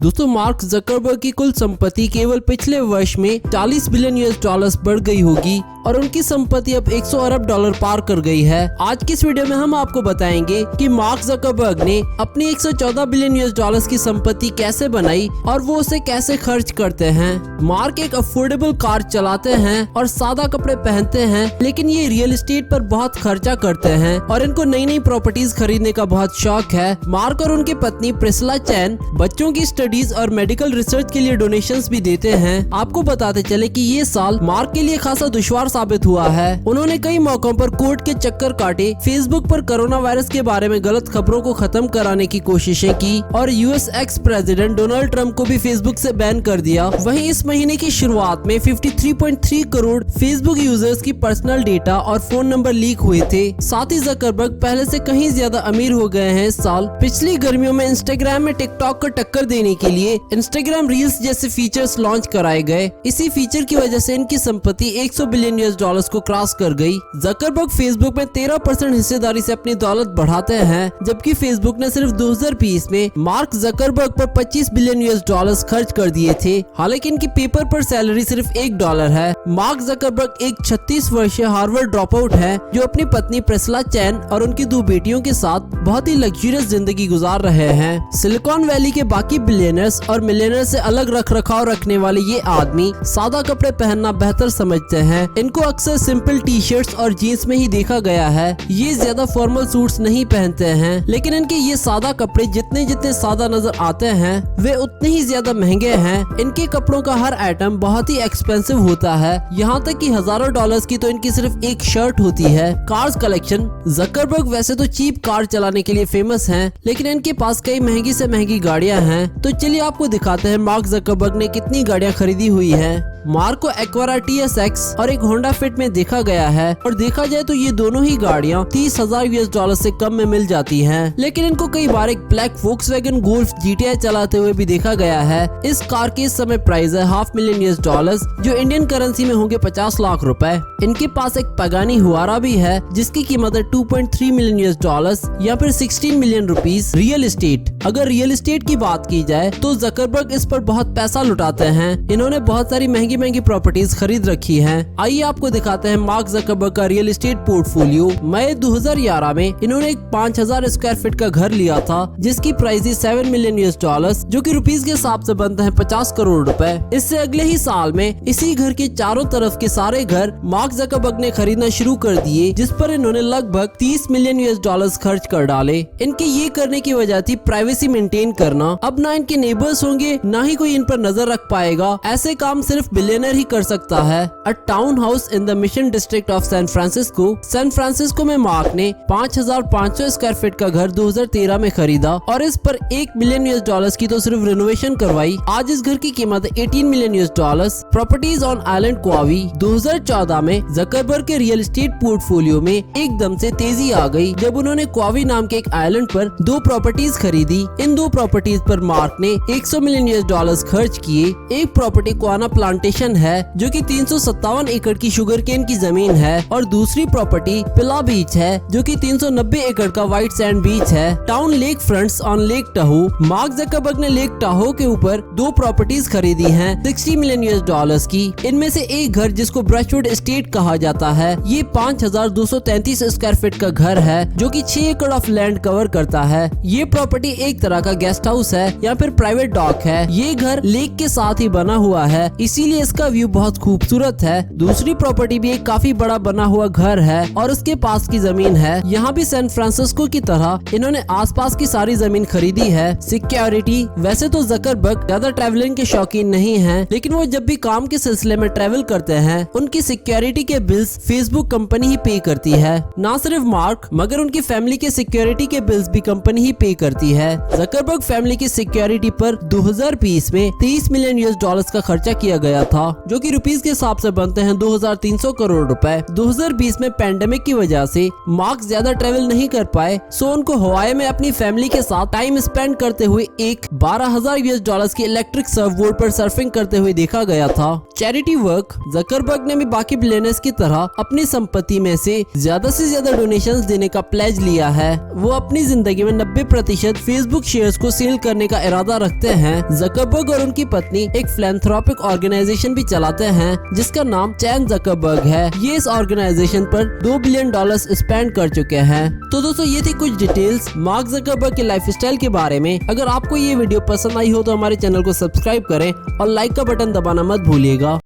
दोस्तों, mark Zuckerberg की कुल संपत्ति केवल पिछले वर्ष में 40 बिलियन US बढ़ गई होगी और उनकी संपत्ति अब 100 अरब डॉलर पार कर गई है। आज की इस वीडियो में हम आपको बताएंगे कि मार्क जकरबर्ग ने अपनी 114 बिलियन US की संपत्ति कैसे बनाई और वो उसे कैसे खर्च करते हैं। मार्क एक अफोर्डेबल कार चलाते हैं और सादा कपड़े पहनते हैं, लेकिन ये रियल एस्टेट पर बहुत खर्चा करते हैं और इनको नई नई प्रॉपर्टीज खरीदने का बहुत शौक है। मार्क और उनकी पत्नी प्रिस्ला चैन बच्चों की स्टडीज और मेडिकल रिसर्च के लिए डोनेशंस भी देते हैं। आपको बताते चले कि ये साल मार्क के लिए खासा दुश्वार साबित हुआ है। उन्होंने कई मौकों पर कोर्ट के चक्कर काटे, फेसबुक पर कोरोना वायरस के बारे में गलत खबरों को खत्म कराने की कोशिशें की और US ex president Donald Trump को भी फेसबुक से बैन कर दिया। वहीं इस महीने की शुरुआत में 53.3 करोड़ फेसबुक यूजर्स की पर्सनल डेटा और फोन नंबर लीक हुए थे। साथ ही जकरबर्ग पहले से कहीं ज्यादा अमीर हो गए हैं इस साल। पिछली गर्मियों में इंस्टाग्राम में टिकटॉक को टक्कर देने के लिए इंस्टाग्राम रील्स जैसे फीचर्स लॉन्च कराए गए। इसी फीचर की वजह से इनकी संपत्ति 100 बिलियन US को क्रॉस कर गई। जकरबर्ग फेसबुक में 13% हिस्सेदारी से अपनी दौलत बढ़ाते हैं, जबकि फेसबुक ने सिर्फ 2020 में मार्क जकरबर्ग पर 25 बिलियन US खर्च कर दिए थे। हालांकि इनकी पेपर पर सैलरी सिर्फ $1 है। मार्क जकरबर्ग एक 36 वर्षीय हार्वर्ड ड्रॉप आउट है जो अपनी पत्नी प्रिस्ला चैन और उनकी 2 बेटियों के साथ बहुत ही लग्जरियस जिंदगी गुजार रहे हैं। सिलिकॉन वैली के बाकी बिलियनर्स और मिलियनर से अलग रख रखाव रखने वाले ये आदमी सादा कपड़े पहनना बेहतर समझते हैं। इनको अक्सर सिंपल टी शर्ट्स और जीन्स में ही देखा गया है। ये ज्यादा फॉर्मल सूट्स नहीं पहनते हैं, लेकिन इनके ये सादा कपड़े जितने जितने सादा नजर आते हैं वे उतने ही ज्यादा महंगे हैं। इनके कपड़ों का हर आइटम बहुत ही एक्सपेंसिव होता है, यहाँ तक कि हजारों डॉलर्स की तो इनकी सिर्फ एक शर्ट होती है। Cars collection. जकरबर्ग वैसे तो चीप कार चलाने के लिए फेमस हैं, लेकिन इनके पास कई महंगी से महंगी गाड़ियां हैं। तो चलिए आपको दिखाते हैं मार्क जकरबर्ग ने कितनी गाड़ियां खरीदी हुई है। मार्क को एक्वारा TSX और एक होंडा फिट में देखा गया है और देखा जाए तो ये दोनों ही गाड़ियां 30,000 US से कम में मिल जाती हैं। लेकिन इनको कई बार एक ब्लैक वोक्सवैगन गोल्फ GTI चलाते हुए भी देखा गया है। इस कार की इस समय प्राइस है $500,000 US, जो इंडियन करेंसी में होंगे 50 लाख रुपए। इनके पास एक पगानी हुआरा भी है जिसकी कीमत है $2.3 मिलियन US या फिर 16 मिलियन रुपीस। Real estate. अगर रियल एस्टेट की बात की जाए तो जकरबर्ग इस पर बहुत पैसा लुटाते हैं। इन्होंने बहुत सारी महंगी प्रॉपर्टीज खरीद रखी हैं। आइए आपको दिखाते हैं मार्क जकरबर्ग का रियल एस्टेट पोर्टफोलियो। मई 2011 में इन्होंने एक 5000 स्क्वायर फीट का घर लिया था जिसकी प्राइस थी $7 मिलियन US, जो कि रुपीस के हिसाब से बनता है 50 करोड़ रुपए। इससे अगले ही साल में इसी घर के चारों तरफ के सारे घर मार्क जकरबर्ग ने खरीदना शुरू कर दिए, जिस पर इन्होंने लगभग $30 मिलियन US खर्च कर डाले। इनके ये करने की वजह थी प्राइवेसी मेंटेन करना। अब ना इनके नेबर्स होंगे, ना ही कोई इन पर नजर रख पाएगा। ऐसे काम सिर्फ बिलियनर ही कर सकता है। A town house in the mission district of San Francisco में मार्क ने 5500 स्क्वायर फीट का घर 2013 में खरीदा और इस पर $1 मिलियन US की तो सिर्फ रिनोवेशन करवाई। आज इस घर की कीमत 18 million US। Properties on island Kauai. 2014 में जकरबर्ग के रियल एस्टेट पोर्टफोलियो में एकदम से तेजी आ गई जब उन्होंने क्वावी नाम के एक आइलैंड पर 2 प्रॉपर्टीज खरीदी। इन 2 प्रॉपर्टीज पर मार्क ने $100 मिलियन US खर्च किए। एक प्रॉपर्टी क्वाना प्लांटेशन है जो कि 357 एकड़ की शुगर केन की जमीन है और दूसरी प्रॉपर्टी पिला बीच है जो कि 390 एकड़ का व्हाइट सैंड बीच है। Town lake fronts on lake Tahoe. Mark Zuckerberg ने लेक टाहो के ऊपर 2 प्रॉपर्टीज खरीदी हैं 60 मिलियन US की। इनमें से एक घर जिसको ब्रशवुड एस्टेट कहा जाता है, ये 5233 स्क्वायर फीट का घर है जो कि 6 एकड़ ऑफ लैंड कवर करता है। ये प्रॉपर्टी एक तरह का गेस्ट हाउस है या फिर प्राइवेट डॉक है। ये घर लेक के साथ ही बना हुआ है, इसीलिए इसका व्यू बहुत खूबसूरत है। दूसरी प्रॉपर्टी भी एक काफी बड़ा बना हुआ घर है और उसके पास की जमीन है। यहाँ भी सैन फ्रांसिस्को की तरह इन्होंने आसपास की सारी जमीन खरीदी है। सिक्योरिटी। वैसे तो जकरबर्ग ज्यादा ट्रैवलिंग के शौकीन नहीं हैं, लेकिन वो जब भी काम के सिलसिले में ट्रैवल करते हैं उनकी सिक्योरिटी के बिल्स फेसबुक कंपनी ही पे करती है। ना सिर्फ मार्क मगर उनकी फैमिली के सिक्योरिटी के बिल्स भी कंपनी ही पे करती है। जकरबर्ग फैमिली की सिक्योरिटी पर 2020 में $30 मिलियन US का खर्चा किया गया था, जो कि रुपीस के हिसाब से बनते हैं 2300 करोड़ रुपए। 2020 में पैंडेमिक की वजह से मार्क ज्यादा ट्रेवल नहीं कर पाए, सो उनको हवाई में अपनी फैमिली के साथ टाइम स्पेंड करते हुए एक $12,000 की इलेक्ट्रिक सर्फबोर्ड पर सर्फिंग करते हुए देखा गया था। Charity work. जकरबर्ग ने भी बाकी बिलियनर्स की तरह अपनी संपत्ति में से ज्यादा डोनेशंस देने का प्लेज लिया है। वो अपनी जिंदगी में 90% फेसबुक फेसबुक शेयर्स को सेल करने का इरादा रखते हैं। जकरबर्ग और उनकी पत्नी एक फिलैंथ्रोपिक ऑर्गेनाइजेशन भी चलाते हैं जिसका नाम चैन जकरबर्ग है। ये इस ऑर्गेनाइजेशन पर $2 बिलियन स्पेंड कर चुके हैं। तो दोस्तों ये थी कुछ डिटेल्स मार्क जकरबर्ग के लाइफस्टाइल के बारे में। अगर आपको ये वीडियो पसंद आई हो तो हमारे चैनल को सब्सक्राइब करें और लाइक का बटन दबाना मत भूलिएगा।